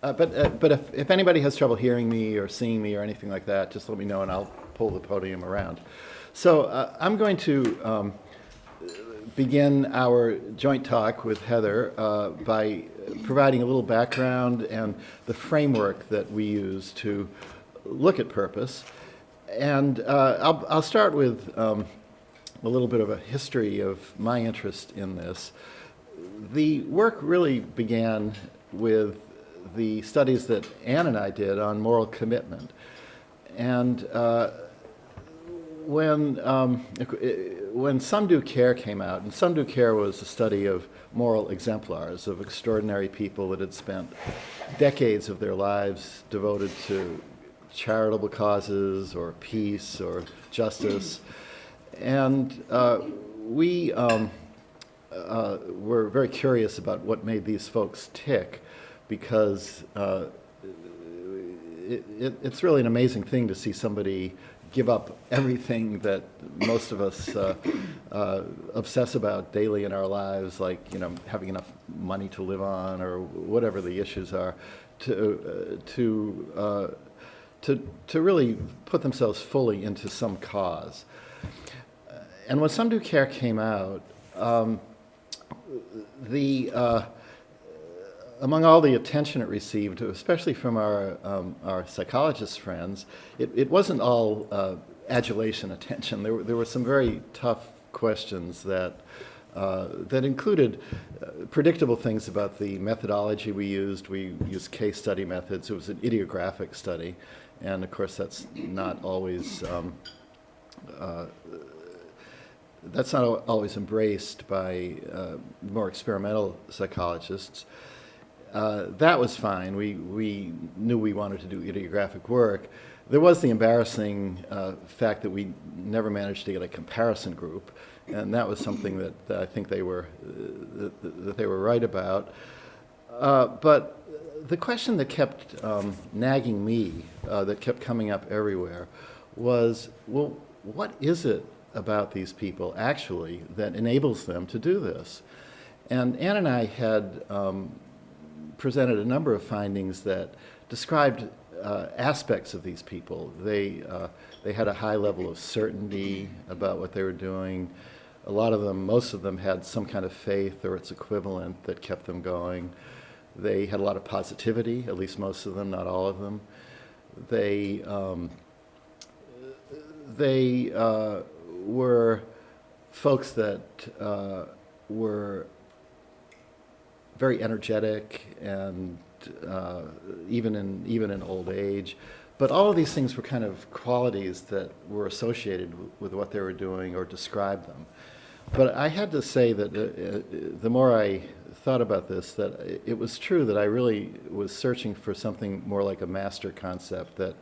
But if anybody has trouble hearing me or seeing me or anything like that, just let me know and I'll pull the podium around. So I'm going to begin our joint talk with Heather by providing a little background and the framework that we use to look at purpose. And I'll start with a little bit of a history of my interest in this. The work really began with the studies that Ann and I did on moral commitment. And when Some Do Care came out, and Some Do Care was a study of moral exemplars, of extraordinary people that had spent decades of their lives devoted to charitable causes or peace or justice. And we were very curious about what made these folks tick, because it's really an amazing thing to see somebody give up everything that most of us obsess about daily in our lives, like having enough money to live on or whatever the issues are, to really put themselves fully into some cause. And when Some Do Care came out, among all the attention it received, especially from our psychologist friends, it wasn't all adulation attention. There were some very tough questions that included predictable things about the methodology we used. We used case study methods. It was an ideographic study, and of course that's not always embraced by more experimental psychologists. That was fine. We knew we wanted to do ideographic work. There was the embarrassing fact that we never managed to get a comparison group, and that was something that I think they were right about. But the question that kept nagging me, that kept coming up everywhere, was, well, what is it about these people actually that enables them to do this? And Ann and I had presented a number of findings that described aspects of these people. They had a high level of certainty about what they were doing. A lot of them, most of them, had some kind of faith or its equivalent that kept them going. They had a lot of positivity, at least most of them, not all of them. They were folks that were very energetic, and even in old age. But all of these things were kind of qualities that were associated with what they were doing or described them. But I had to say that the more I thought about this, that it was true that I really was searching for something more like a master concept that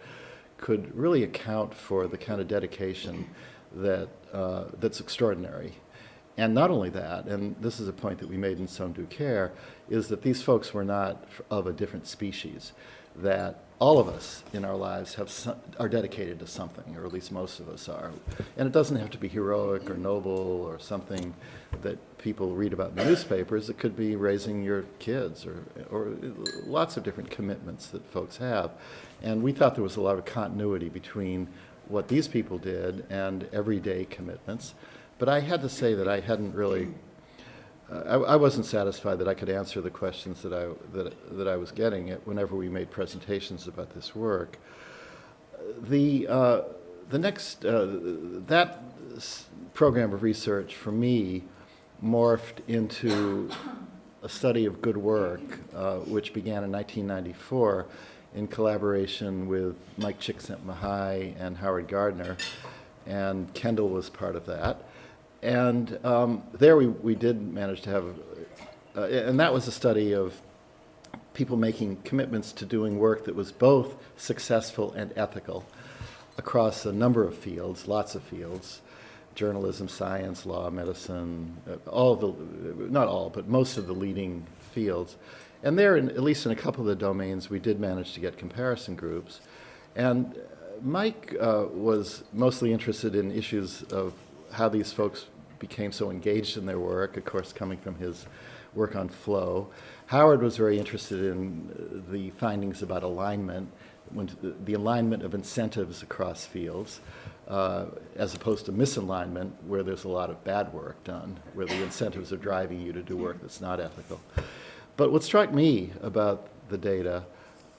could really account for the kind of dedication that's extraordinary. And not only that, and this is a point that we made in Some Do Care, is that these folks were not of a different species, that all of us in our lives are dedicated to something, or at least most of us are. And it doesn't have to be heroic or noble or something that people read about in the newspapers. It could be raising your kids, or lots of different commitments that folks have. And we thought there was a lot of continuity between what these people did and everyday commitments. But I had to say that I hadn't really, I wasn't satisfied that I could answer the questions that I was getting whenever we made presentations about this work. The next, that program of research for me morphed into a study of good work, which began in 1994 in collaboration with Mike Csikszentmihalyi and Howard Gardner, and Kendall was part of that. And there we did manage to have, and that was a study of people making commitments to doing work that was both successful and ethical across a number of fields, lots of fields: journalism, science, law, medicine, not all, but most of the leading fields. And there, at least in a couple of the domains, we did manage to get comparison groups. And Mike was mostly interested in issues of how these folks became so engaged in their work, of course, coming from his work on flow. Howard was very interested in the findings about alignment, the alignment of incentives across fields, as opposed to misalignment, where there's a lot of bad work done, where the incentives are driving you to do work that's not ethical. But what struck me about the data,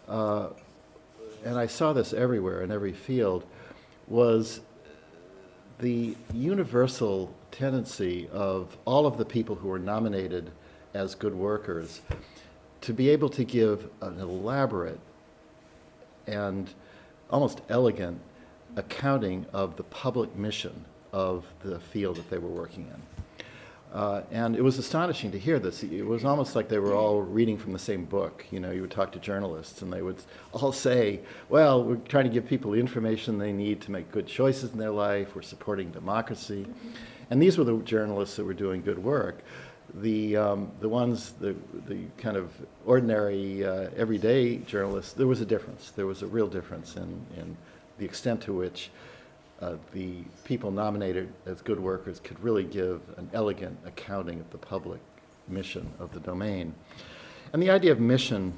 and I saw this everywhere in every field, was the universal tendency of all of the people who were nominated as good workers to be able to give an elaborate and almost elegant accounting of the public mission of the field that they were working in. And it was astonishing to hear this. It was almost like they were all reading from the same book. You know, you would talk to journalists and they would all say, well, we're trying to give people the information they need to make good choices in their life. We're supporting democracy. And these were the journalists that were doing good work. The ones, the kind of ordinary, everyday journalists, there was a difference. There was a real difference in the extent to which the people nominated as good workers could really give an elegant accounting of the public mission of the domain. And the idea of mission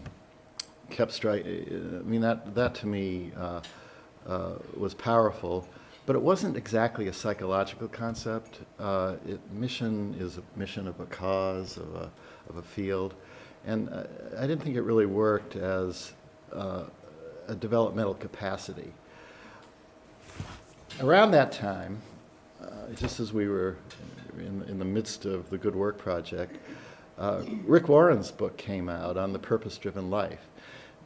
kept striking. I mean, that to me was powerful, but it wasn't exactly a psychological concept. Mission is a mission of a cause, of a field, and I didn't think it really worked as a developmental capacity. Around that time, just as we were in the midst of the Good Work Project, Rick Warren's book came out on the purpose-driven life.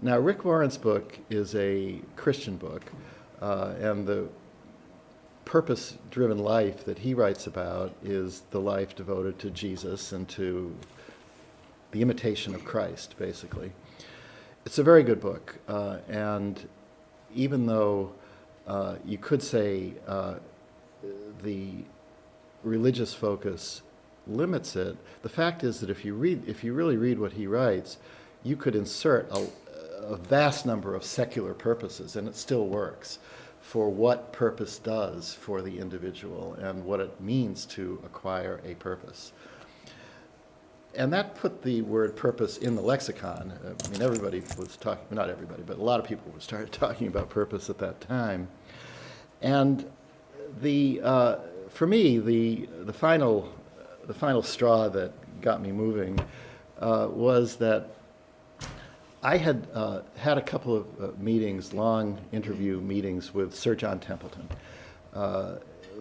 Now, Rick Warren's book is a Christian book, and the purpose-driven life that he writes about is the life devoted to Jesus and to the imitation of Christ, basically. It's a very good book, and even though you could say the religious focus limits it, the fact is that if you really read what he writes, you could insert a vast number of secular purposes, and it still works for what purpose does for the individual and what it means to acquire a purpose. And that put the word purpose in the lexicon. I mean, everybody was talking, not everybody, but a lot of people started talking about purpose at that time. And for me, the final straw that got me moving was that I had had a couple of meetings, long interview meetings with Sir John Templeton,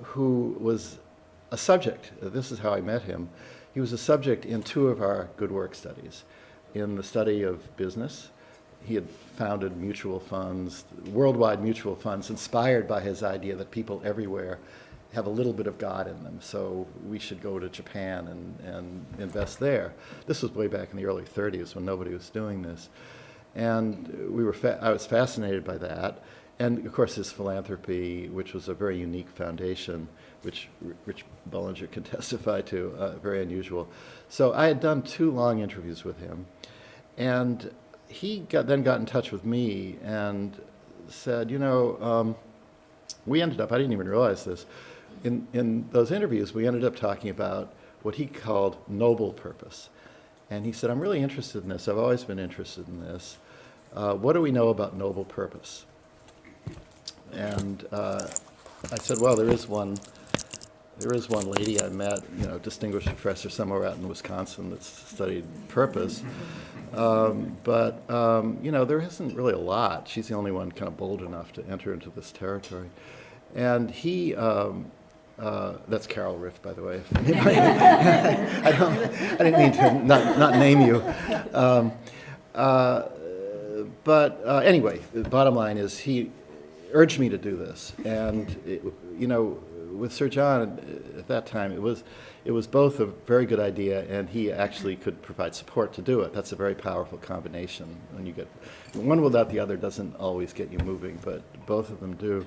who was a subject. This is how I met him. He was a subject in two of our good work studies. In the study of business, he had founded mutual funds, worldwide mutual funds, inspired by his idea that people everywhere have a little bit of God in them, so we should go to Japan and invest there. This was way back in the early 30s when nobody was doing this. And I was fascinated by that. And of course his philanthropy, which was a very unique foundation, which Rich Bollinger can testify to, very unusual. So I had done 2 long interviews with him, and he then got in touch with me and said, you know, we ended up, I didn't even realize this, in those interviews we ended up talking about what he called noble purpose. And he said, I'm really interested in this, I've always been interested in this. What do we know about noble purpose? And I said, well, there is one lady I met, you know, distinguished professor somewhere out in Wisconsin that's studied purpose. But you know, there isn't really a lot. She's the only one kind of bold enough to enter into this territory. And he, that's Carol Riff, by the way. I didn't mean to not name you. But anyway, the bottom line is he urged me to do this. And, you know, with Sir John at that time, it was both a very good idea, and he actually could provide support to do it. That's a very powerful combination. When you get one without the other doesn't always get you moving, but both of them do.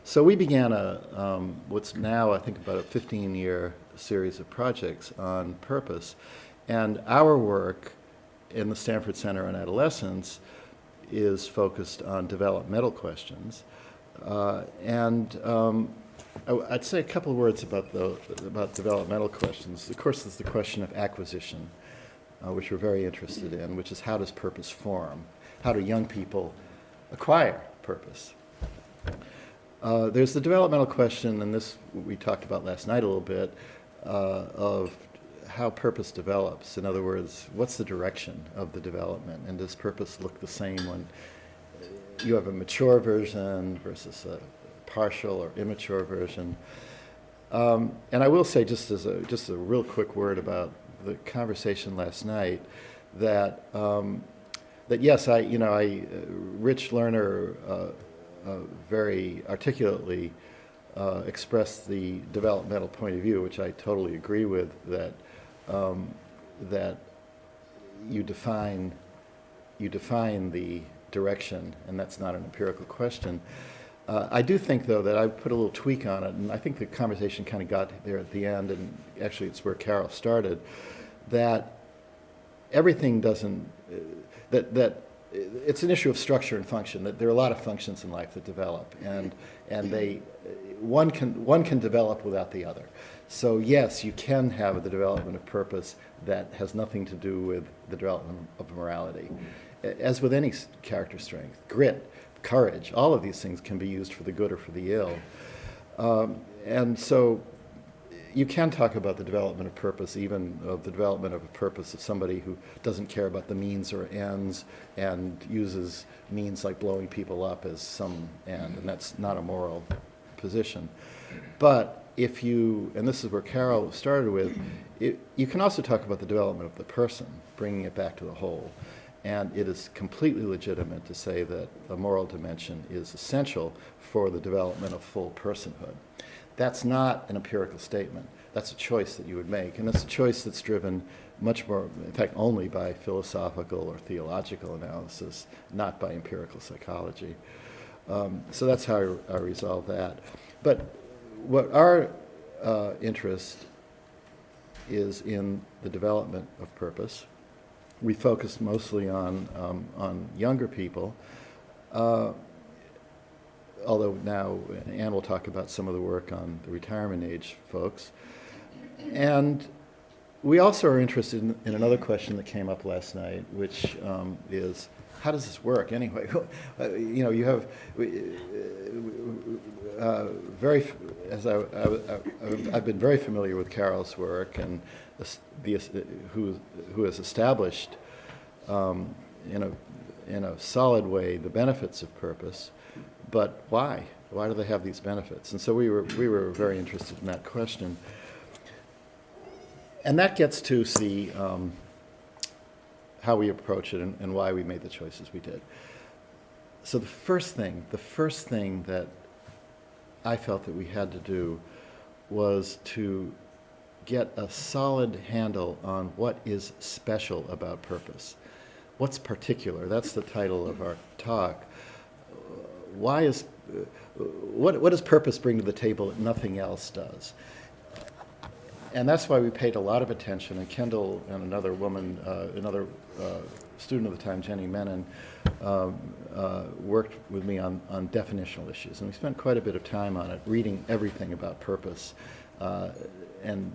So we began what's now, I think, about a 15-year series of projects on purpose. And our work in the Stanford Center on Adolescence is focused on developmental questions. I'd say a couple of words about developmental questions. Of course, there's the question of acquisition. which we're very interested in, which is how does purpose form? How do young people acquire purpose? There's the developmental question, and this we talked about last night a little bit, of how purpose develops. In other words, what's the direction of the development, and does purpose look the same when you have a mature version versus a partial or immature version? And I will say, just a real quick word about the conversation last night, that yes, Rich Lerner very articulately expressed the developmental point of view, which I totally agree with, that that you define the direction, and that's not an empirical question. I do think, though, that I put a little tweak on it, and I think the conversation kind of got there at the end, and actually it's where Carol started, that everything doesn't, that it's an issue of structure and function, that there are a lot of functions in life that develop, and one can develop without the other. So yes, you can have the development of purpose that has nothing to do with the development of morality. As with any character strength, grit, courage, all of these things can be used for the good or for the ill. And so you can talk about the development of purpose, even of the development of a purpose of somebody who doesn't care about the means or ends and uses means like blowing people up as some end, and that's not a moral position. But if you, and this is where Carol started with, you can also talk about the development of the person, bringing it back to the whole. And it is completely legitimate to say that the moral dimension is essential for the development of full personhood. That's not an empirical statement. That's a choice that you would make. And it's a choice that's driven much more, in fact, only by philosophical or theological analysis, not by empirical psychology. So that's how I resolve that. But what our interest is in the development of purpose. We focus mostly on younger people, although now Ann will talk about some of the work on the retirement age folks. And we also are interested in another question that came up last night, which is, how does this work anyway? You have I've been very familiar with Carol's work, and who has established in a solid way the benefits of purpose. But why? Why do they have these benefits? And so we were very interested in that question. And that gets to see how we approach it and why we made the choices we did. So the first thing that I felt that we had to do was to get a solid handle on what is special about purpose. What's particular? That's the title of our talk. What does purpose bring to the table that nothing else does? And that's why we paid a lot of attention, and Kendall and another woman, another student of the time, Jenny Menon, worked with me on definitional issues. And we spent quite a bit of time on it, reading everything about purpose, and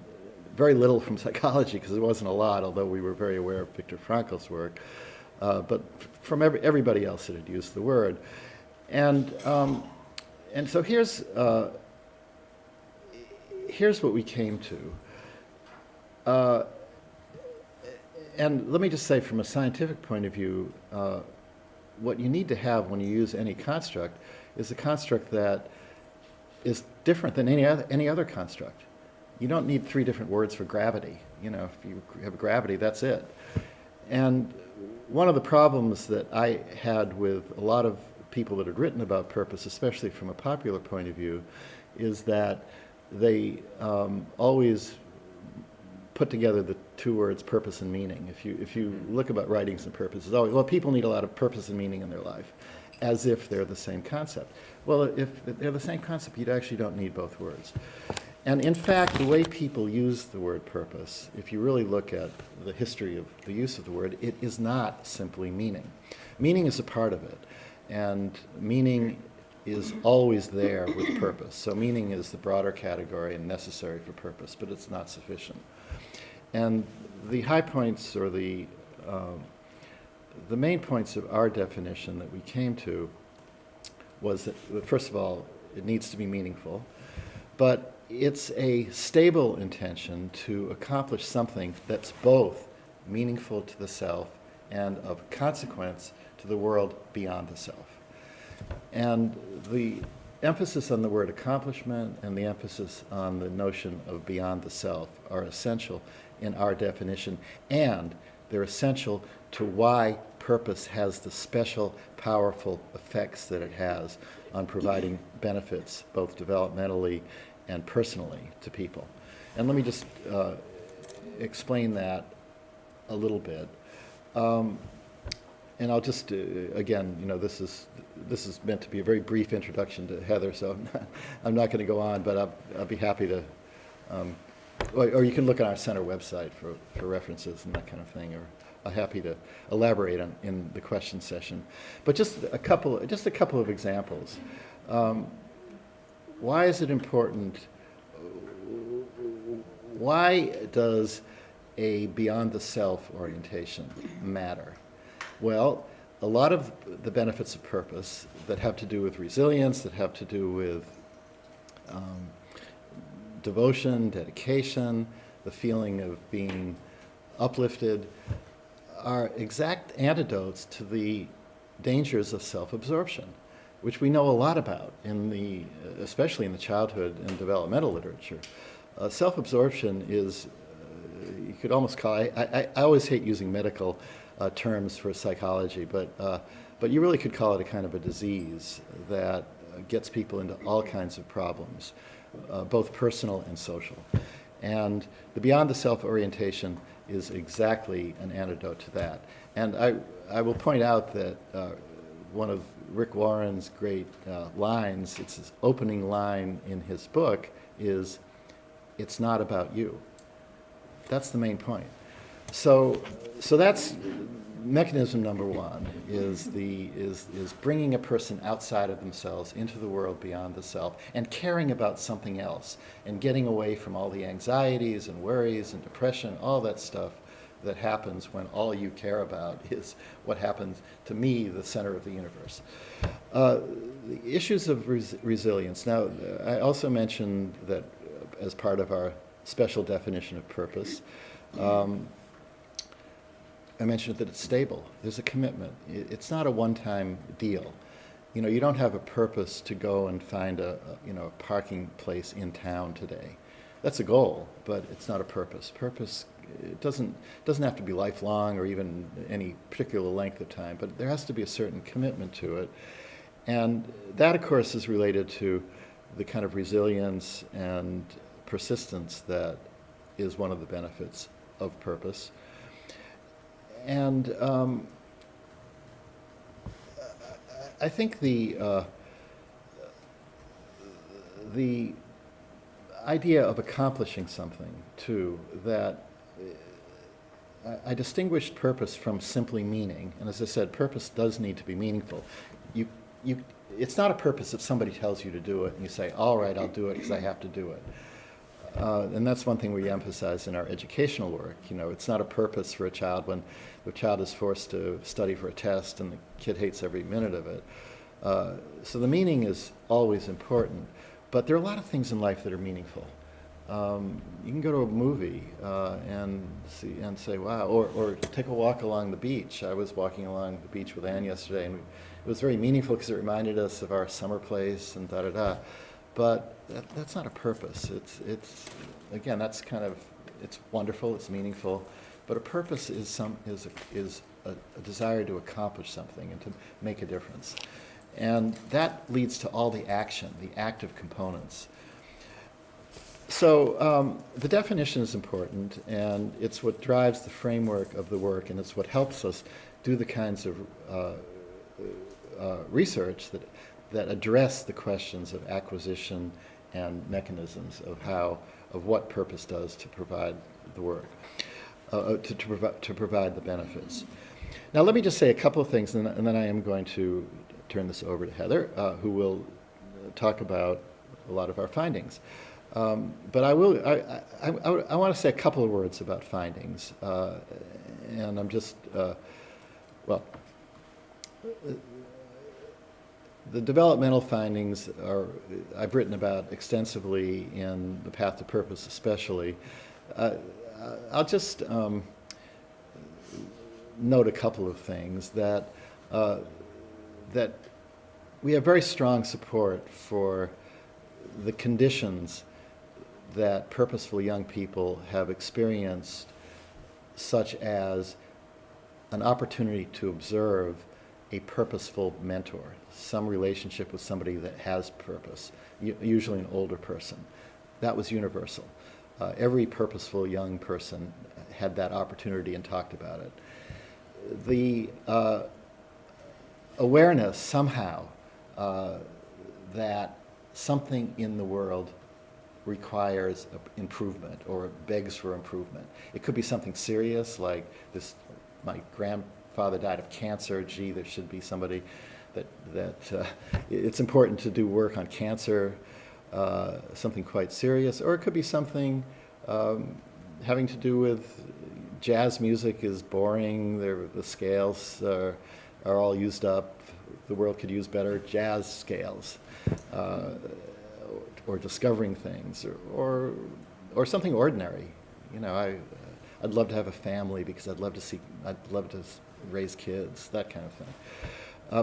very little from psychology, because there wasn't a lot, although we were very aware of Viktor Frankl's work, but from everybody else that had used the word. And so here's what we came to. And let me just say, from a scientific point of view, what you need to have when you use any construct is a construct that is different than any other construct. You don't need 3 different words for gravity. If you have gravity, that's it. And one of the problems that I had with a lot of people that had written about purpose, especially from a popular point of view, is that they always put together the 2 words purpose and meaning. If you look about writings and purpose, it's always, well, people need a lot of purpose and meaning in their life, as if they're the same concept. Well, if they're the same concept, you actually don't need both words. And in fact, the way people use the word purpose, if you really look at the history of the use of the word, it is not simply meaning. Meaning is a part of it, and meaning is always there with purpose. So meaning is the broader category and necessary for purpose, but it's not sufficient. And the high points or the main points of our definition that we came to was that, first of all, it needs to be meaningful, but it's a stable intention to accomplish something that's both meaningful to the self and of consequence to the world beyond the self. And the emphasis on the word accomplishment and the emphasis on the notion of beyond the self are essential in our definition, and they're essential to why purpose has the special, powerful effects that it has on providing benefits, both developmentally and personally, to people. And let me just explain that a little bit. And I'll just, again, this is meant to be a very brief introduction to Heather, so I'm not going to go on, but I'll be happy to, or you can look on our center website for references and that kind of thing, or I'm happy to elaborate on in the question session. But just a couple of examples. Why is it important? Why does a beyond the self orientation matter? Well, a lot of the benefits of purpose that have to do with resilience, that have to do with devotion, dedication, the feeling of being uplifted, are exact antidotes to the dangers of self-absorption, which we know a lot about, especially in the childhood and developmental literature. Self-absorption is, you could almost call it, I always hate using medical terms for psychology, but you really could call it a kind of a disease that gets people into all kinds of problems, both personal and social. And the beyond the self orientation is exactly an antidote to that. And I will point out that one of Rick Warren's great lines, it's his opening line in his book, is, "It's not about you." That's the main point. So that's mechanism number one, is bringing a person outside of themselves into the world beyond the self and caring about something else and getting away from all the anxieties and worries and depression, all that stuff that happens when all you care about is what happens to me, the center of the universe. The issues of resilience. Now, I also mentioned that as part of our special definition of purpose, I mentioned that it's stable. There's a commitment. It's not a one-time deal. You don't have a purpose to go and find a parking place in town today. That's a goal, but it's not a purpose. Purpose, it doesn't have to be lifelong or even any particular length of time, but there has to be a certain commitment to it. And that, of course, is related to the kind of resilience and persistence that is one of the benefits of purpose. And I think the idea of accomplishing something, too, that I distinguished purpose from simply meaning. And as I said, purpose does need to be meaningful. It's not a purpose if somebody tells you to do it and you say, all right, I'll do it because I have to do it. And that's one thing we emphasize in our educational work. It's not a purpose for a child when the child is forced to study for a test and the kid hates every minute of it. So the meaning is always important, but there are a lot of things in life that are meaningful. You can go to a movie and say, wow, or take a walk along the beach. I was walking along the beach with Anne yesterday, and it was very meaningful because it reminded us of our summer place and da-da-da. But that's not a purpose. It's again, that's kind of, it's wonderful, it's meaningful, but a purpose is a desire to accomplish something and to make a difference. And that leads to all the action, the active components. So the definition is important, and it's what drives the framework of the work, and it's what helps us do the kinds of research that address the questions of acquisition and mechanisms of what purpose does to provide the work, to provide the benefits. Now let me just say a couple of things, and then I am going to turn this over to Heather, who will talk about a lot of our findings. But I want to say a couple of words about findings, and I'm just, well, the developmental findings I've written about extensively in The Path to Purpose especially. I'll just note a couple of things, that we have very strong support for the conditions that purposeful young people have experienced, such as an opportunity to observe a purposeful mentor, some relationship with somebody that has purpose, usually an older person. That was universal. Every purposeful young person had that opportunity and talked about it. The awareness somehow that something in the world requires improvement or begs for improvement. It could be something serious like this, my grandfather died of cancer, gee, there should be somebody that it's important to do work on cancer, something quite serious, or it could be something having to do with jazz music is boring, the scales are all used up, the world could use better jazz scales. Or discovering things, or something ordinary. You know, I'd love to have a family because I'd love to raise kids, that kind of thing.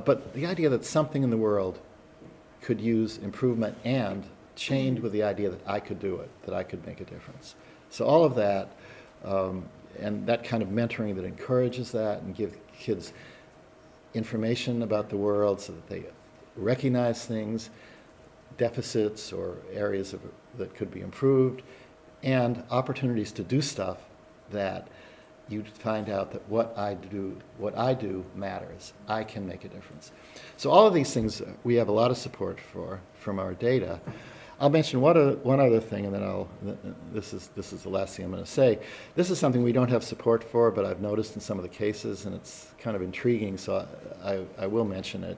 But the idea that something in the world could use improvement and chained with the idea that I could do it, that I could make a difference. So all of that, and that kind of mentoring that encourages that and give kids information about the world so that they recognize things, deficits or areas that could be improved, and opportunities to do stuff that you find out that what I do matters. I can make a difference. So all of these things we have a lot of support for from our data. I'll mention one other thing, and then this is the last thing I'm going to say. This is something we don't have support for, but I've noticed in some of the cases, and it's kind of intriguing, so I will mention it.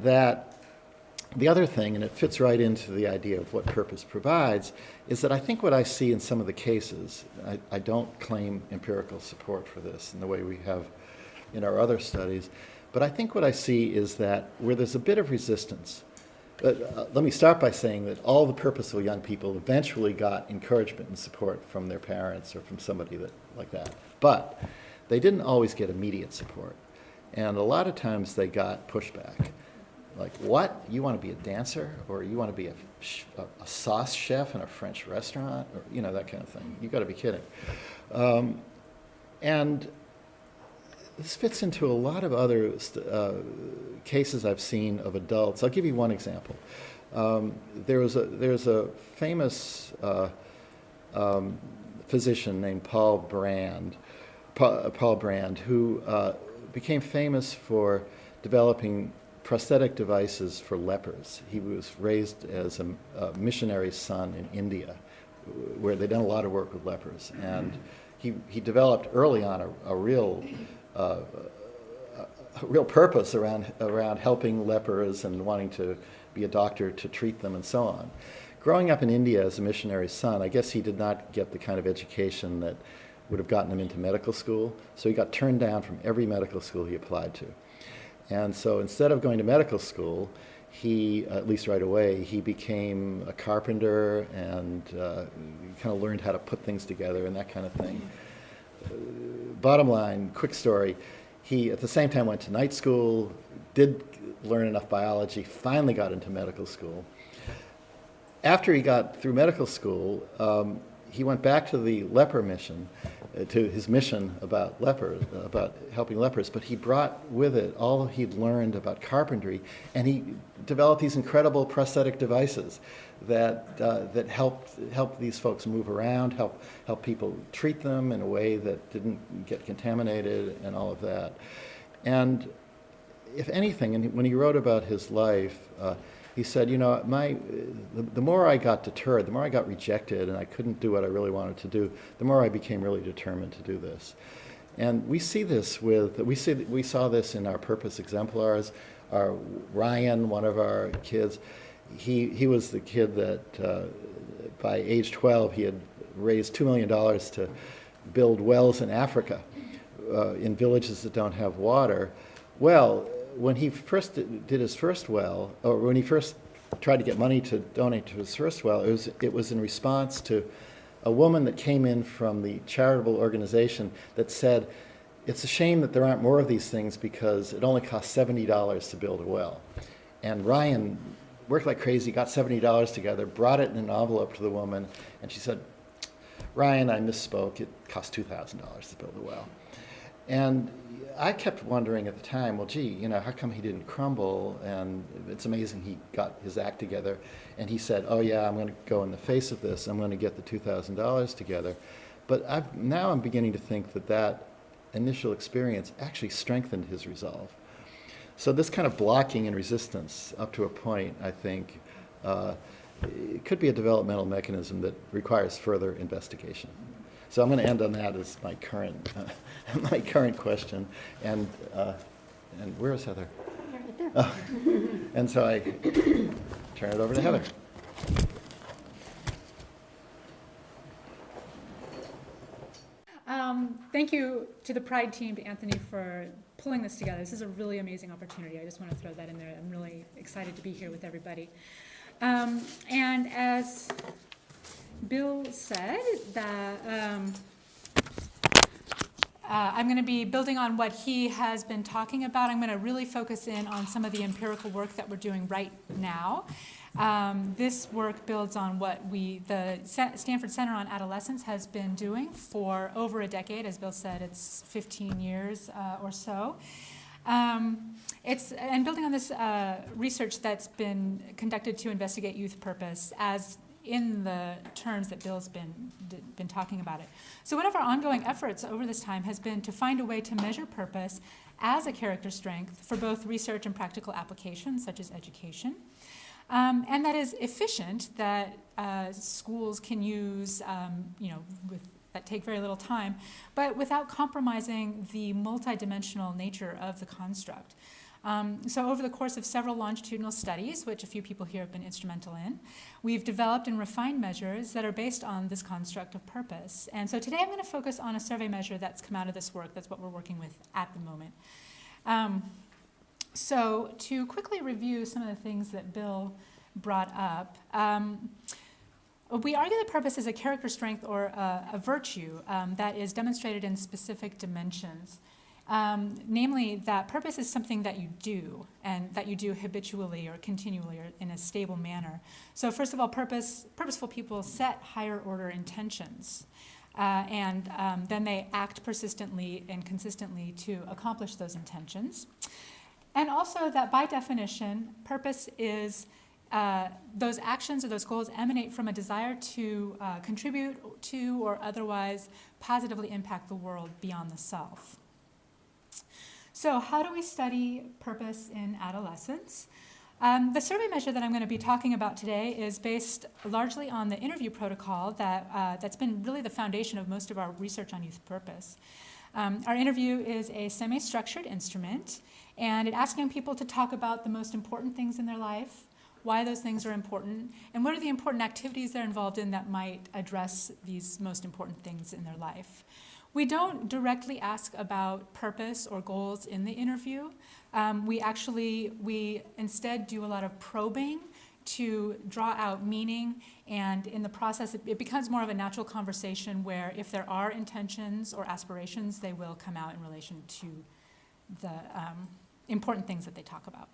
That the other thing, and it fits right into the idea of what purpose provides, is that I think what I see in some of the cases, I don't claim empirical support for this in the way we have in our other studies, but I think what I see is that where there's a bit of resistance, let me start by saying that all the purposeful young people eventually got encouragement and support from their parents or from somebody like that, but they didn't always get immediate support, and a lot of times they got pushback. Like, what? You want to be a dancer? Or you want to be a sauce chef in a French restaurant? Or, you know, that kind of thing. You've got to be kidding. And this fits into a lot of other cases I've seen of adults. I'll give you one example. There's a famous physician named Paul Brand, who became famous for developing prosthetic devices for lepers. He was raised as a missionary's son in India, where they'd done a lot of work with lepers. And he developed early on a real purpose around helping lepers and wanting to be a doctor to treat them and so on. Growing up in India as a missionary's son, I guess he did not get the kind of education that would have gotten him into medical school. So he got turned down from every medical school he applied to. And so instead of going to medical school, he, at least right away, he became a carpenter and kind of learned how to put things together and that kind of thing. Bottom line, quick story, he at the same time went to night school, did learn enough biology, finally got into medical school. After he got through medical school, he went back to the leper mission, to his mission about helping lepers, but he brought with it all he'd learned about carpentry, and he developed these incredible prosthetic devices that helped these folks move around, help people treat them in a way that didn't get contaminated and all of that. And if anything, and when he wrote about his life, he said, you know, the more I got deterred, the more I got rejected, and I couldn't do what I really wanted to do, the more I became really determined to do this. And we see this we saw this in our purpose exemplars. Our Ryan, one of our kids, he was the kid that by age 12, he had raised $2 million to build wells in Africa, in villages that don't have water. Well, when he first did his first well, or when he first tried to get money to donate to his first well, it was in response to a woman that came in from the charitable organization that said, it's a shame that there aren't more of these things because it only costs $70 to build a well. And Ryan worked like crazy, got $70 together, brought it in an envelope to the woman, and she said, Ryan, I misspoke, it costs $2,000 to build a well. And I kept wondering at the time, well, gee, how come he didn't crumble? And it's amazing he got his act together. And he said, oh yeah, I'm going to go in the face of this. I'm going to get the $2,000 together. But now I'm beginning to think that initial experience actually strengthened his resolve. So this kind of blocking and resistance up to a point, I think, it could be a developmental mechanism that requires further investigation. So I'm going to end on that as my current question. And where is Heather? Right there. Oh. And so I turn it over to Heather. Thank you to the PRYDE team, to Anthony, for pulling this together. This is a really amazing opportunity. I just want to throw that in there. I'm really excited to be here with everybody. And as Bill said, that I'm going to be building on what he has been talking about. I'm going to really focus in on some of the empirical work that we're doing right now. This work builds on what the Stanford Center on Adolescence has been doing for over a decade. As Bill said, it's 15 years or so. And building on this research that's been conducted to investigate youth purpose as in the terms that Bill's been talking about it. So one of our ongoing efforts over this time has been to find a way to measure purpose as a character strength for both research and practical applications, such as education. And that is efficient, that schools can use, that take very little time, but without compromising the multidimensional nature of the construct. So over the course of several longitudinal studies, which a few people here have been instrumental in, we've developed and refined measures that are based on this construct of purpose. And so today I'm going to focus on a survey measure that's come out of this work. That's what we're working with at the moment. So to quickly review some of the things that Bill brought up, we argue that purpose is a character strength or a virtue that is demonstrated in specific dimensions. Namely, that purpose is something that you do, and that you do habitually or continually or in a stable manner. So first of all, purposeful people set higher order intentions. And then they act persistently and consistently to accomplish those intentions. And also that by definition, purpose is those actions or those goals emanate from a desire to contribute to or otherwise positively impact the world beyond the self. So how do we study purpose in adolescence? The survey measure that I'm going to be talking about today is based largely on the interview protocol that's been really the foundation of most of our research on youth purpose. Our interview is a semi-structured instrument, and it asks young people to talk about the most important things in their life, why those things are important, and what are the important activities they're involved in that might address these most important things in their life. We don't directly ask about purpose or goals in the interview. We instead do a lot of probing to draw out meaning, and in the process it becomes more of a natural conversation where if there are intentions or aspirations, they will come out in relation to the important things that they talk about.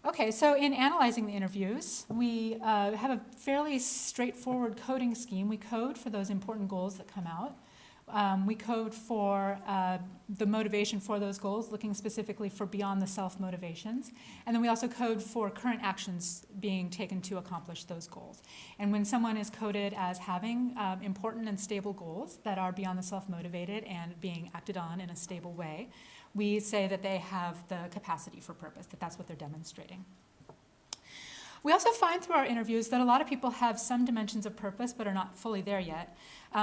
Okay, so in analyzing the interviews, we have a fairly straightforward coding scheme. We code for those important goals that come out. We code for the motivation for those goals, looking specifically for beyond the self motivations. And then we also code for current actions being taken to accomplish those goals. And when someone is coded as having important and stable goals that are beyond the self motivated and being acted on in a stable way, we say that they have the capacity for purpose, that that's what they're demonstrating. We also find through our interviews that a lot of people have some dimensions of purpose but are not fully there yet.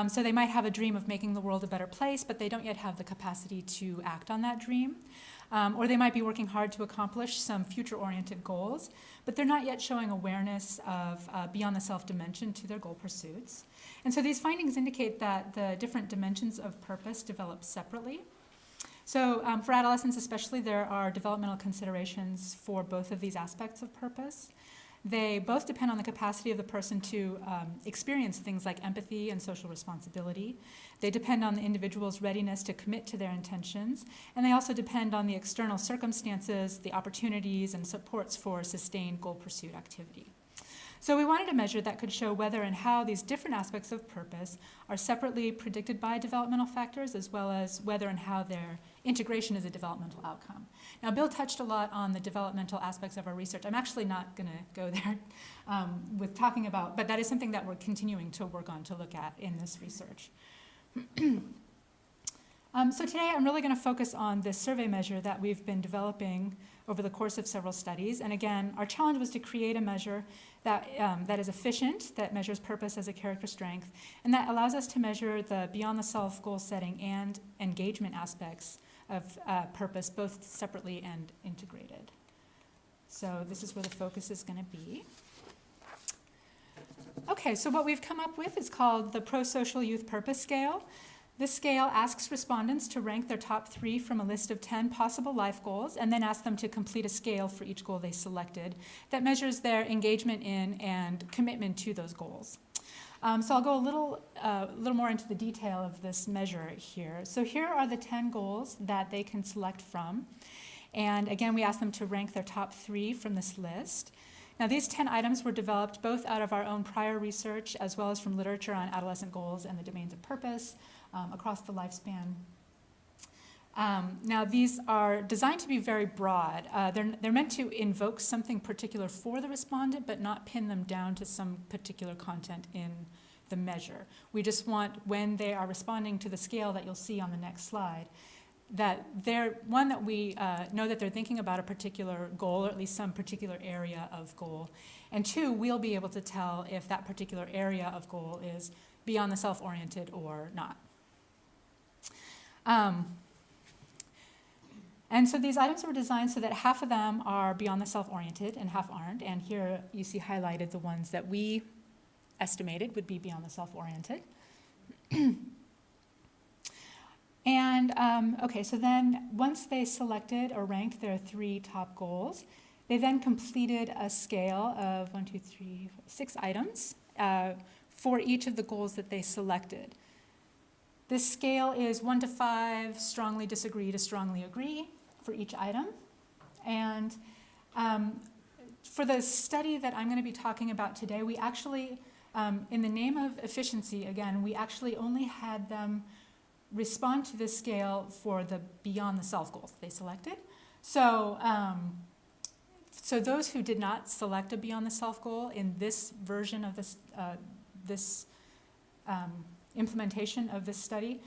So they might have a dream of making the world a better place, but they don't yet have the capacity to act on that dream. or they might be working hard to accomplish some future-oriented goals, but they're not yet showing awareness of beyond the self dimension to their goal pursuits. And so these findings indicate that the different dimensions of purpose develop separately. So for adolescents especially, there are developmental considerations for both of these aspects of purpose. They both depend on the capacity of the person to experience things like empathy and social responsibility. They depend on the individual's readiness to commit to their intentions, and they also depend on the external circumstances, the opportunities, and supports for sustained goal pursuit activity. So we wanted a measure that could show whether and how these different aspects of purpose are separately predicted by developmental factors, as well as whether and how their integration is a developmental outcome. Now, Bill touched a lot on the developmental aspects of our research. I'm actually not going to go there with talking about, but that is something that we're continuing to work on to look at in this research. So today I'm really going to focus on this survey measure that we've been developing over the course of several studies. And again, our challenge was to create a measure that is efficient, that measures purpose as a character strength, and that allows us to measure the beyond the self goal setting and engagement aspects of purpose, both separately and integrated. So this is where the focus is going to be. Okay, so what we've come up with is called the Prosocial Youth Purpose Scale. This scale asks respondents to rank their top 3 from a list of 10 possible life goals, and then asks them to complete a scale for each goal they selected that measures their engagement in and commitment to those goals. So I'll go a little more into the detail of this measure here. So here are the 10 goals that they can select from. And again, we asked them to rank their top 3 from this list. Now, these 10 items were developed both out of our own prior research as well as from literature on adolescent goals and the domains of purpose across the lifespan. Now, these are designed to be very broad. They're meant to invoke something particular for the respondent, but not pin them down to some particular content in the measure. We just want, when they are responding to the scale that you'll see on the next slide, that they're, one, that we know that they're thinking about a particular goal, or at least some particular area of goal, and 2, we'll be able to tell if that particular area of goal is beyond the self-oriented or not. And so these items were designed so that half of them are beyond the self-oriented and half aren't, and here you see highlighted the ones that we estimated would be beyond the self-oriented. And okay, so then once they selected or ranked their 3 top goals, they then completed a scale of 6 items for each of the goals that they selected. This scale is 1 to 5, strongly disagree to strongly agree for each item. And for the study that I'm going to be talking about today, we actually, in the name of efficiency, again, we actually only had them respond to this scale for the beyond the self goals they selected. So, so those who did not select a beyond the self goal in this version of this implementation of this study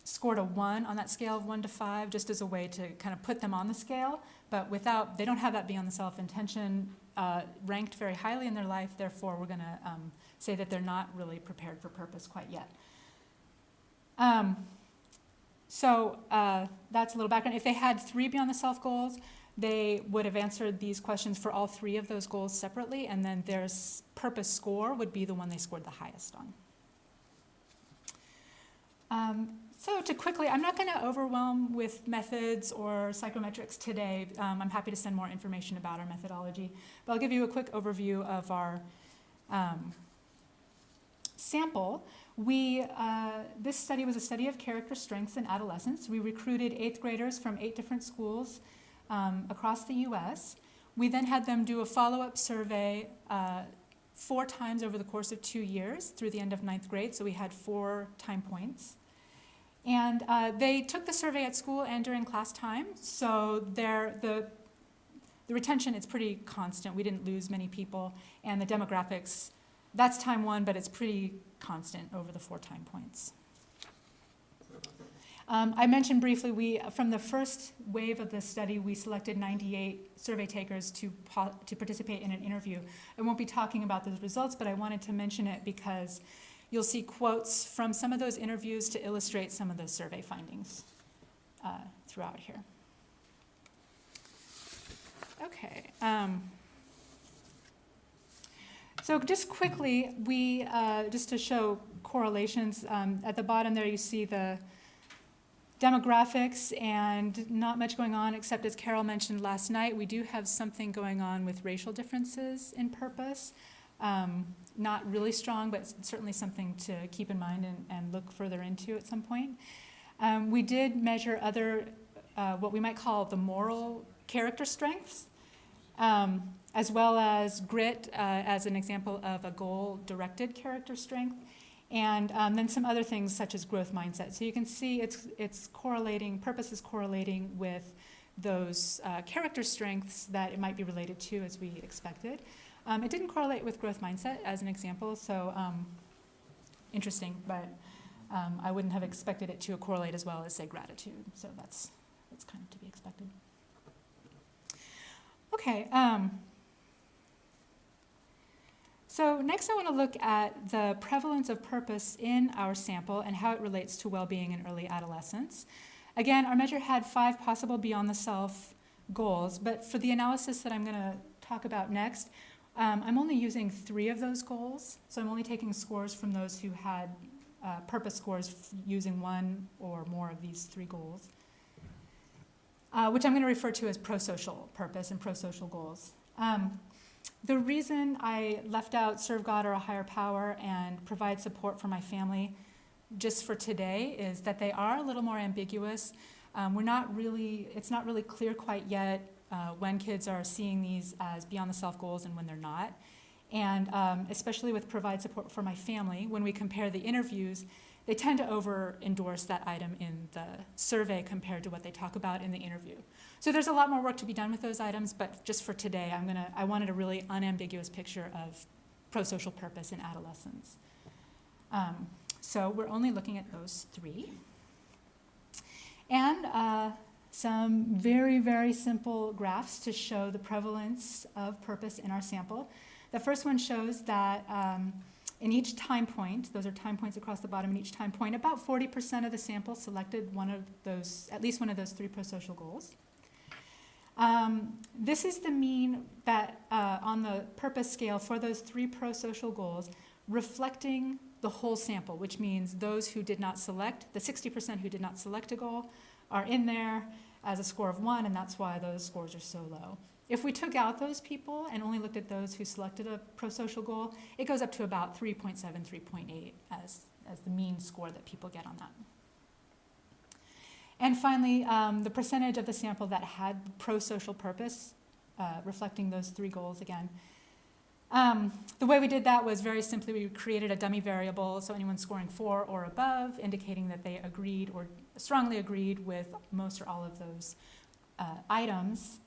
scored a 1 on that scale of 1 to 5, just as a way to kind of put them on the scale, but without, they don't have that beyond the self intention ranked very highly in their life. Therefore, we're going to say that they're not really prepared for purpose quite yet. So that's a little background. If they had 3 beyond the self goals, they would have answered these questions for all 3 of those goals separately, and then their purpose score would be the one they scored the highest on. So to quickly, I'm not going to overwhelm with methods or psychometrics today. I'm happy to send more information about our methodology, but I'll give you a quick overview of our sample. This study was a study of character strengths in adolescence. We recruited 8th graders from 8 different schools across the U.S. We then had them do a follow-up survey 4 times over the course of 2 years through the end of 9th grade, so we had 4 time points. And they took the survey at school and during class time, so the retention is pretty constant. We didn't lose many people, and the demographics, that's time 1, but it's pretty constant over the 4 time points. I mentioned briefly, from the first wave of this study, we selected 98 survey takers to participate in an interview. I won't be talking about those results, but I wanted to mention it because you'll see quotes from some of those interviews to illustrate some of those survey findings throughout here. So just quickly, just to show correlations, at the bottom there you see the demographics, and not much going on except, as Carol mentioned last night, we do have something going on with racial differences in purpose. Not really strong, but certainly something to keep in mind and look further into at some point. We did measure other, what we might call the moral character strengths, as well as grit as an example of a goal-directed character strength, and then some other things such as growth mindset. So you can see it's correlating, purpose is correlating with those character strengths that it might be related to, as we expected. It didn't correlate with growth mindset as an example, so interesting, but I wouldn't have expected it to correlate as well as, say, gratitude. So that's kind of to be expected. Okay. So next I want to look at the prevalence of purpose in our sample and how it relates to well-being in early adolescence. Again, our measure had 5 possible beyond the self goals, but for the analysis that I'm going to talk about next, I'm only using 3 of those goals. So I'm only taking scores from those who had purpose scores using 1 or more of these 3 goals, which I'm going to refer to as prosocial purpose and prosocial goals. The reason I left out serve God or a higher power and provide support for my family just for today is that they are a little more ambiguous. It's not really clear quite yet when kids are seeing these as beyond the self goals and when they're not. And especially with provide support for my family, when we compare the interviews, they tend to over-endorse that item in the survey compared to what they talk about in the interview. So there's a lot more work to be done with those items, but just for today, I wanted a really unambiguous picture of prosocial purpose in adolescence. So we're only looking at those 3. And some very, very simple graphs to show the prevalence of purpose in our sample. The first one shows that in each time point, those are time points across the bottom, in each time point, about 40% of the sample selected one of those, at least one of those 3 prosocial goals. This is the mean that on the purpose scale for those 3 prosocial goals, reflecting the whole sample, which means those who did not select, the 60% who did not select a goal, are in there as a score of 1, and that's why those scores are so low. If we took out those people and only looked at those who selected a prosocial goal, it goes up to about 3.7, 3.8 as the mean score that people get on that. And finally, the percentage of the sample that had prosocial purpose, reflecting those 3 goals again. The way we did that was very simply we created a dummy variable, so anyone scoring 4 or above, indicating that they agreed or strongly agreed with most or all of those items,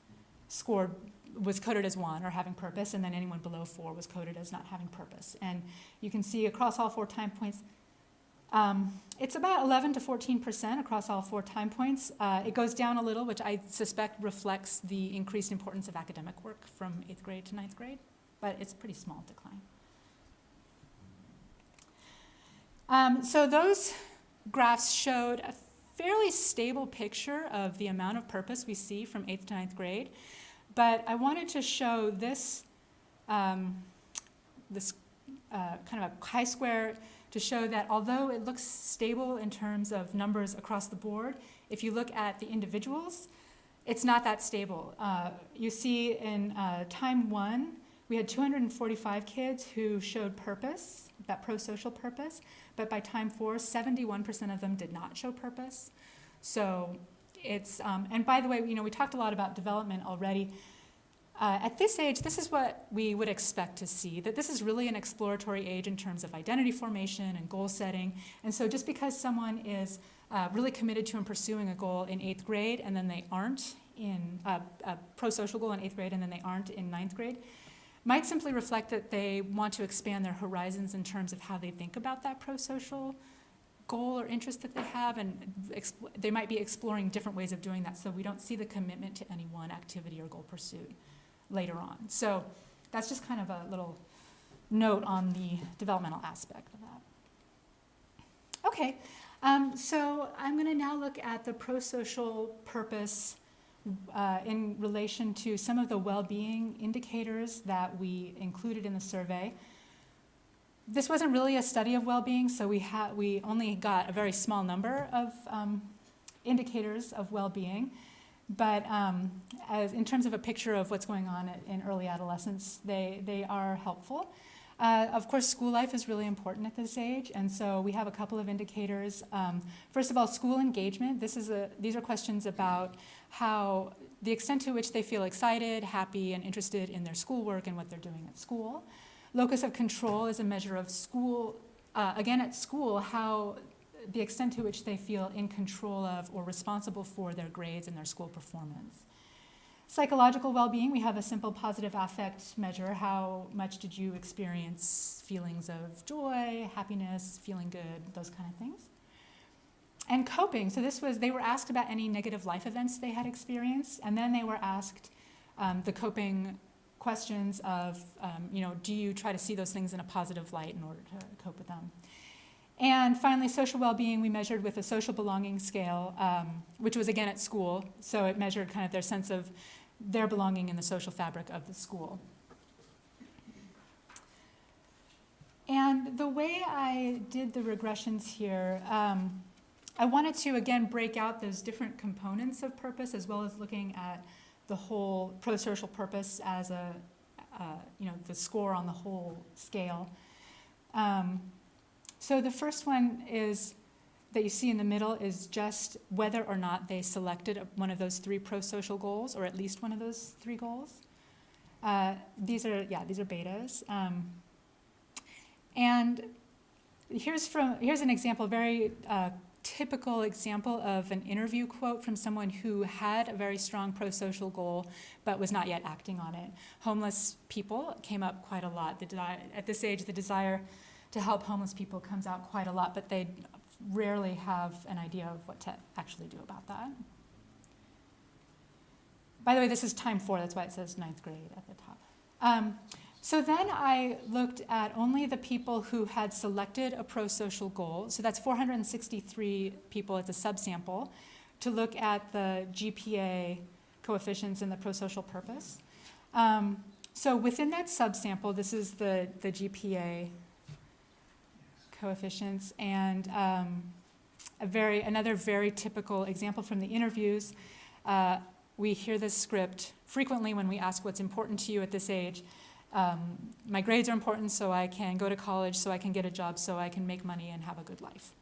was coded as 1 or having purpose, and then anyone below 4 was coded as not having purpose. And you can see across all 4 time points, it's about 11 to 14% across all 4 time points. It goes down a little, which I suspect reflects the increased importance of academic work from 8th grade to 9th grade, but it's a pretty small decline. So those graphs showed a fairly stable picture of the amount of purpose we see from 8th to 9th grade, but I wanted to show this, kind of a chi-square to show that although it looks stable in terms of numbers across the board, if you look at the individuals, it's not that stable. You see in time 1, we had 245 kids who showed purpose, that prosocial purpose, but by time 4, 71% of them did not show purpose. So it's, and by the way, we talked a lot about development already. At this age, this is what we would expect to see, that this is really an exploratory age in terms of identity formation and goal setting. And so just because someone is really committed to and pursuing a goal in 8th grade and then they aren't in a prosocial goal in 8th grade and then they aren't in 9th grade, might simply reflect that they want to expand their horizons in terms of how they think about that prosocial goal or interest that they have, and they might be exploring different ways of doing that, so we don't see the commitment to any one activity or goal pursuit later on. So that's just kind of a little note on the developmental aspect of that. Okay, so I'm going to now look at the prosocial purpose in relation to some of the well-being indicators that we included in the survey. This wasn't really a study of well-being, so we only got a very small number of indicators of well-being. But as in terms of a picture of what's going on in early adolescence, they are helpful. Of course, school life is really important at this age, and so we have a couple of indicators. First of all, school engagement. These are questions about how the extent to which they feel excited, happy, and interested in their schoolwork and what they're doing at school. Locus of control is a measure of school, again at school, how the extent to which they feel in control of or responsible for their grades and their school performance. Psychological well-being, we have a simple positive affect measure. How much did you experience feelings of joy, happiness, feeling good, those kind of things. And coping, so they were asked about any negative life events they had experienced, and then they were asked the coping questions of, do you try to see those things in a positive light in order to cope with them? And finally, social well-being, we measured with a social belonging scale, which was again at school, so it measured kind of their sense of their belonging in the social fabric of the school. And the way I did the regressions here, I wanted to again break out those different components of purpose, as well as looking at the whole prosocial purpose as the score on the whole scale. So the first one is that you see in the middle is just whether or not they selected one of those 3 prosocial goals, or at least one of those 3 goals. These are betas. And here's an example, very typical example of an interview quote from someone who had a very strong prosocial goal but was not yet acting on it. Homeless people came up quite a lot. At this age, the desire to help homeless people comes out quite a lot, but they rarely have an idea of what to actually do about that. By the way, this is time 4, that's why it says 9th grade at the top. So then I looked at only the people who had selected a prosocial goal. So that's 463 people, it's a subsample, to look at the GPA coefficients and the prosocial purpose. So within that subsample, this is the GPA coefficients, and another very typical example from the interviews. We hear this script frequently when we ask what's important to you at this age. My grades are important so I can go to college, so I can get a job, so I can make money and have a good life.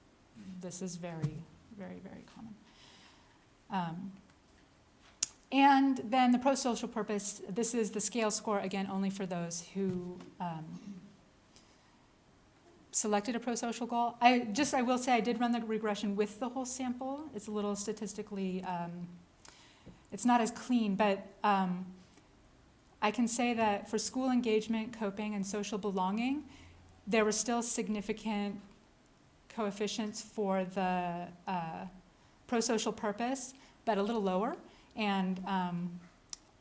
This is very, very, very common. And then the prosocial purpose, this is the scale score, again, only for those who selected a prosocial goal. I will say I did run the regression with the whole sample. It's a little statistically, it's not as clean, but I can say that for school engagement, coping, and social belonging, there were still significant coefficients for the prosocial purpose, but a little lower, and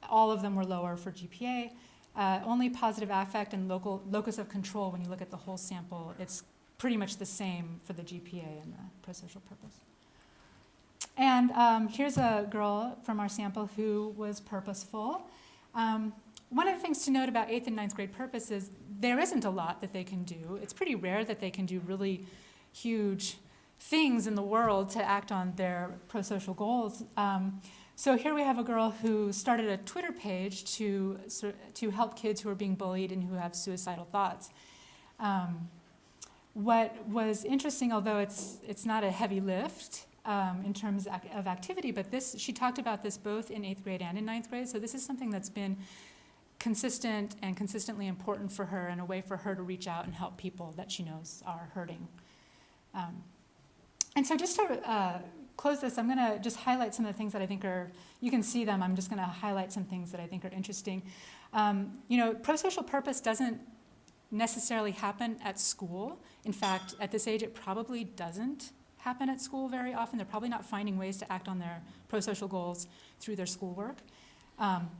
all of them were lower for GPA. Only positive affect and locus of control, when you look at the whole sample, it's pretty much the same for the GPA and the prosocial purpose. And here's a girl from our sample who was purposeful. One of the things to note about 8th and 9th grade purpose is there isn't a lot that they can do. It's pretty rare that they can do really huge things in the world to act on their prosocial goals. So here we have a girl who started a Twitter page to help kids who are being bullied and who have suicidal thoughts. What was interesting, although it's not a heavy lift in terms of activity, but she talked about this both in 8th grade and in 9th grade, so this is something that's been consistent and consistently important for her, and a way for her to reach out and help people that she knows are hurting. And so just to close this, I'm going to just highlight some of the things that I think you can see them, I'm just going to highlight some things that I think are interesting. Prosocial purpose doesn't necessarily happen at school. In fact, at this age, it probably doesn't happen at school very often. They're probably not finding ways to act on their prosocial goals through their schoolwork.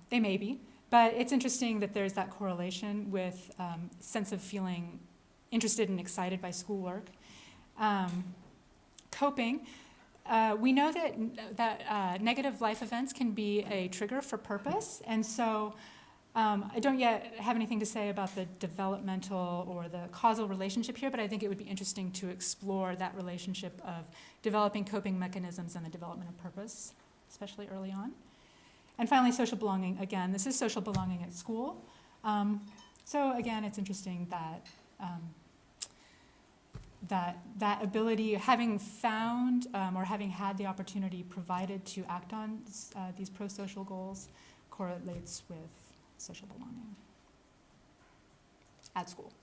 They may be, but it's interesting that there's that correlation with sense of feeling interested and excited by schoolwork. Coping, we know that negative life events can be a trigger for purpose, and so I don't yet have anything to say about the developmental or the causal relationship here, but I think it would be interesting to explore that relationship of developing coping mechanisms and the development of purpose, especially early on. And finally, social belonging. Again, this is social belonging at school. So again, it's interesting that that ability, having found or having had the opportunity provided to act on these prosocial goals, correlates with social belonging at school.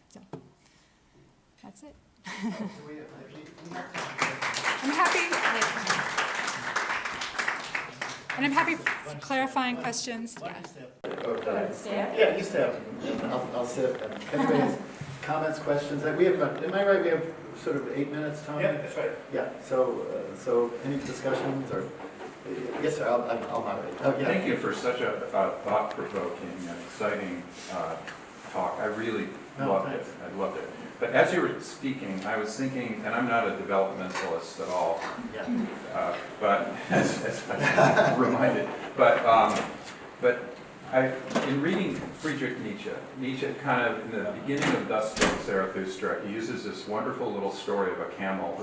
So that's it. I'm happy for clarifying questions. Yeah. Yeah, you stay up, and I'll sit. And if anybody has comments, questions, we have, am I right, we have sort of 8 minutes, Tom? Yeah, that's right. Yeah, so any discussions, or, yes, sir, I'll moderate. Oh, yeah. Thank you for such a thought-provoking and exciting talk. I really loved it. I loved it. But as you were speaking, I was thinking, and I'm not a developmentalist at all, Yeah. but as I reminded, but in reading Friedrich Nietzsche kind of in the beginning of Thus Spoke Zarathustra, he uses this wonderful little story of a camel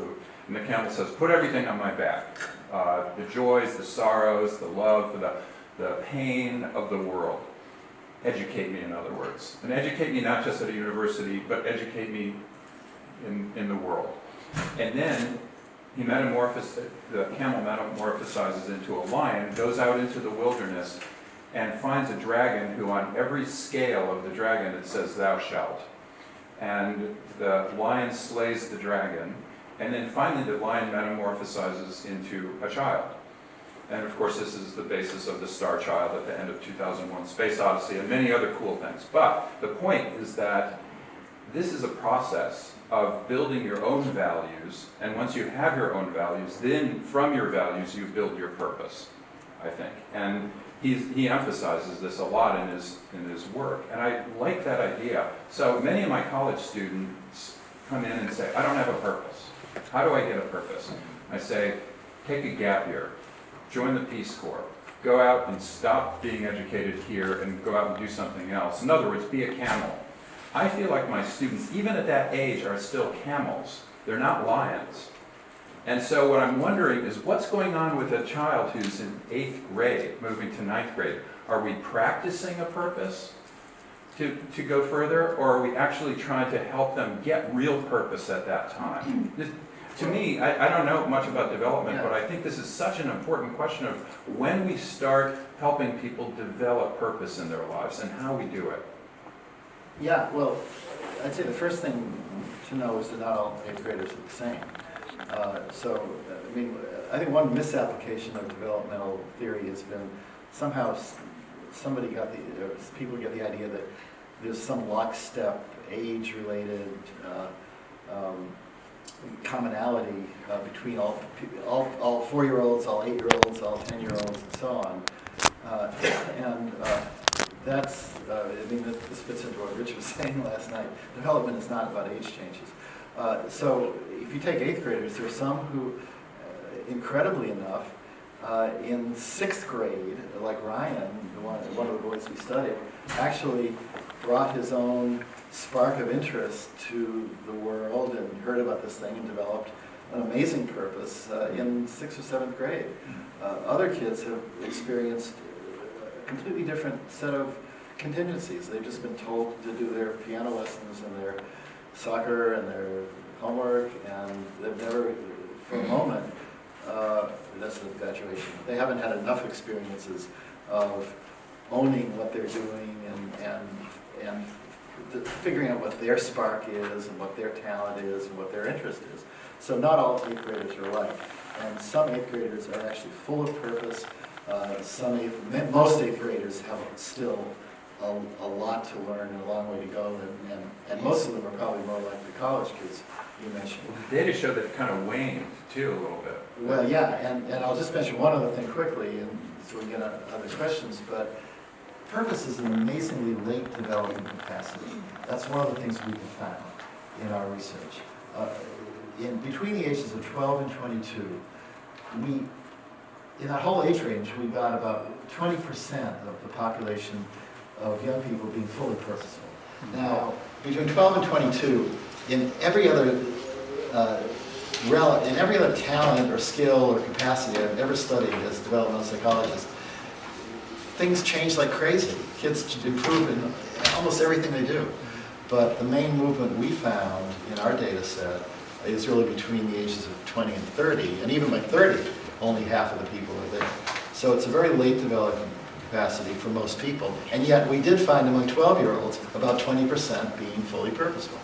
and the camel says, put everything on my back, the joys, the sorrows, the love, the pain of the world. Educate me, in other words. And educate me not just at a university, but educate me in the world. And then the camel metamorphosizes into a lion, goes out into the wilderness, and finds a dragon who on every scale of the dragon it says, thou shalt. And the lion slays the dragon, and then finally the lion metamorphosizes into a child. And of course this is the basis of the Star Child at the end of 2001 Space Odyssey and many other cool things. But the point is that this is a process of building your own values, and once you have your own values, then from your values you build your purpose, I think. And he emphasizes this a lot in his work, and I like that idea. So many of my college students come in and say, I don't have a purpose. How do I get a purpose? I say, take a gap year, join the Peace Corps, go out and stop being educated here and go out and do something else. In other words, be a camel. I feel like my students, even at that age, are still camels. They're not lions. And so what I'm wondering is what's going on with a child who's in 8th grade, moving to 9th grade? Are we practicing a purpose to go further, or are we actually trying to help them get real purpose at that time? To me, I don't know much about development, but I think this is such an important question of when we start helping people develop purpose in their lives and how we do it. Yeah, well, I'd say the first thing to know is that not all 8th graders are the same. I think one misapplication of developmental theory has been somehow people get the idea that there's some lockstep, age-related commonality between all 4-year-olds, all 8-year-olds, all 10-year-olds, and so on. That's, this fits into what Rich was saying last night. Development is not about age changes. So if you take 8th graders, there are some who, incredibly enough, in 6th grade, like Ryan, one of the boys we studied, actually brought his own spark of interest to the world and heard about this thing and developed an amazing purpose in 6th or 7th grade. Other kids have experienced a completely different set of contingencies. They've just been told to do their piano lessons and their soccer and their homework, and they've never, for a moment, that's the graduation. They haven't had enough experiences of owning what they're doing and figuring out what their spark is and what their talent is and what their interest is. So not all 8th graders are alike. And some 8th graders are actually full of purpose. Most 8th graders have still a lot to learn and a long way to go, and most of them are probably more like the college kids you mentioned. Well, the data show that it kind of waned too a little bit. Well, yeah, and I'll just mention one other thing quickly, and so we get on other questions, but purpose is an amazingly late development capacity. That's one of the things we've found in our research. between the ages of 12 and 22, in that whole age range, we got about 20% of the population of young people being fully purposeful. Now, between 12 and 22, in every other talent or skill or capacity I've ever studied as a developmental psychologist, things change like crazy. Kids improve in almost everything they do. But the main movement we found in our data set is really between the ages of 20 and 30, and even by 30, only half of the people are there. So it's a very late development capacity for most people, and yet we did find among 12-year-olds about 20% being fully purposeful.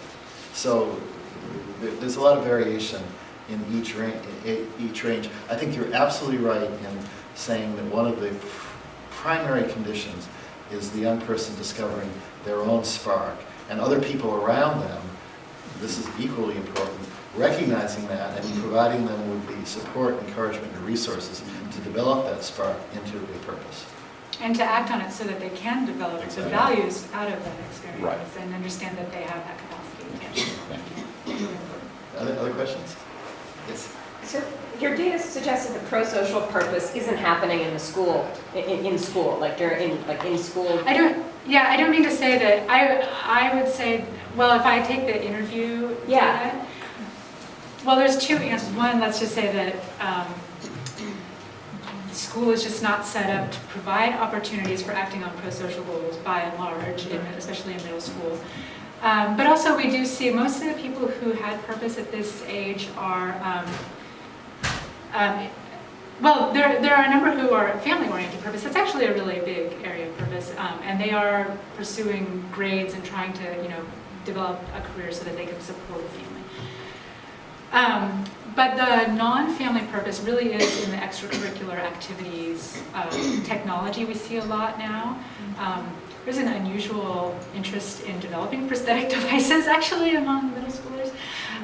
So there's a lot of variation in each range. I think you're absolutely right in saying that one of the primary conditions is the young person discovering their own spark, and other people around them, this is equally important, recognizing that and providing them with the support, encouragement, and resources to develop that spark into a purpose. And to act on it so that they can develop the values out of that experience, Right. and understand that they have that capacity. Other questions? Yes. So your data suggested that prosocial purpose isn't happening in the school, in school, like in school. I don't mean to say that. I would say, well, if I take the interview data, well, there's two answers. One, let's just say that school is just not set up to provide opportunities for acting on prosocial goals by and large, especially in middle school. But also we do see most of the people who had purpose at this age are, well, there are a number who are family-oriented purpose. That's actually a really big area of purpose, and they are pursuing grades and trying to, develop a career so that they can support a family. But the non-family purpose really is in the extracurricular activities. Technology we see a lot now. There's an unusual interest in developing prosthetic devices actually among middle schoolers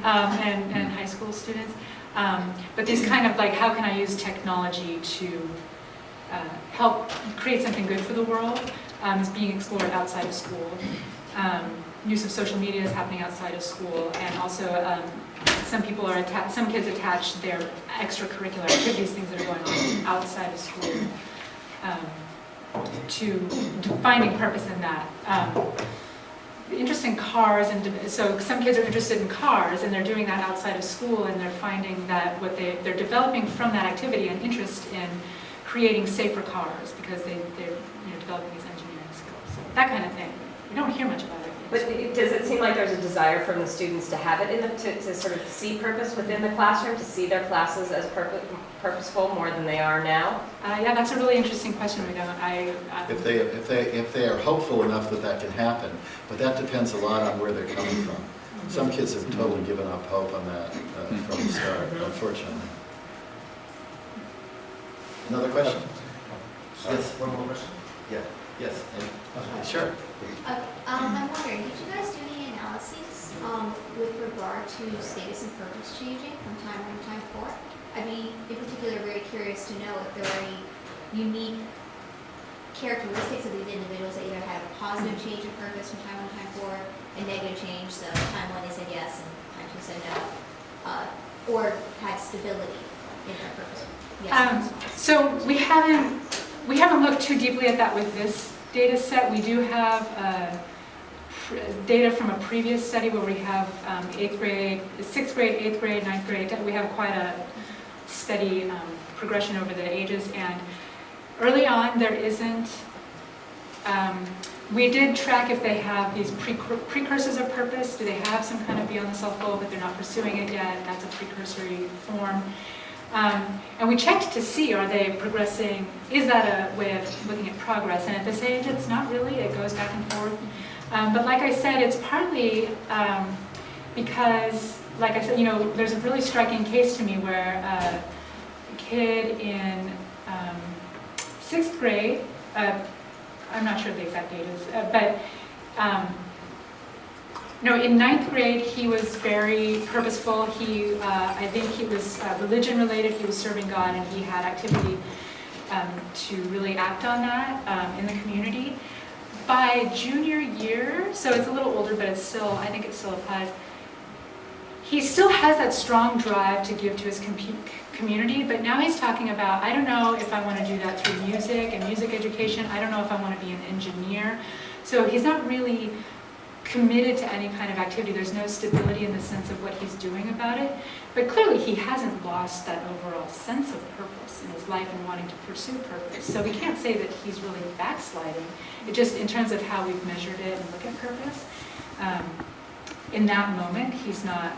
and high school students. But these kind of like, how can I use technology to help create something good for the world is being explored outside of school. Use of social media is happening outside of school, and also some kids attach their extracurricular activities, things that are going on outside of school, to finding purpose in that. Interest in cars, and so some kids are interested in cars, and they're doing that outside of school, and they're finding that what they're developing from that activity an interest in creating safer cars because they're developing these engineering skills, so that kind of thing. We don't hear much about it. But does it seem like there's a desire from the students to have it in them, to sort of see purpose within the classroom, to see their classes as purposeful more than they are now? Yeah, that's a really interesting question. We don't. If they are hopeful enough that that can happen, but that depends a lot on where they're coming from. Some kids have totally given up hope on that from the start, unfortunately. Another question? Yes. One more question? Yeah. Yes. Sure. I'm wondering, did you guys do any analyses with regard to status and purpose changing from time 1 to time 4? I'd be in particular very curious to know if there were any unique characteristics of these individuals that either had a positive change of purpose from time 1 to time 4, a negative change, so time 1 they said yes and time 2 said no, or had stability in their purpose. Yes. So we haven't looked too deeply at that with this data set. We do have data from a previous study where we have 8th grade, 6th grade, 8th grade, 9th grade. We have quite a steady progression over the ages, and early on there isn't, we did track if they have these precursors of purpose. Do they have some kind of beyond the self goal, but they're not pursuing it yet? That's a precursory form. And we checked to see, are they progressing? Is that a way of looking at progress? And at this age, it's not really. It goes back and forth. But like I said, it's partly because, like I said, there's a really striking case to me where a kid in 6th grade, I'm not sure the exact date is, but no, in 9th grade, he was very purposeful. I think he was religion related. He was serving God, and he had activity to really act on that in the community. By junior year, so it's a little older, but I think it still applies. he still has that strong drive to give to his community, but now he's talking about, I don't know if I want to do that through music and music education. I don't know if I want to be an engineer. So he's not really committed to any kind of activity. There's no stability in the sense of what he's doing about it. But clearly he hasn't lost that overall sense of purpose in his life and wanting to pursue purpose. So we can't say that he's really backsliding. It just, in terms of how we've measured it and look at purpose, in that moment, he's not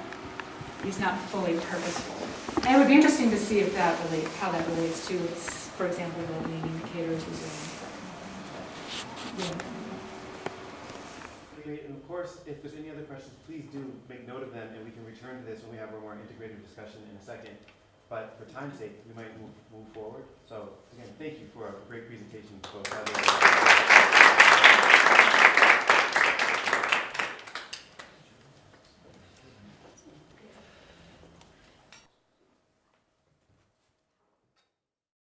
fully purposeful. And it would be interesting to see if that how that relates to, for example, well-being indicators. Great, and of course, if there's any other questions, please do make note of them, and we can return to this when we have a more integrated discussion in a second. But for time's sake, we might move forward. So again, thank you for a great presentation, folks.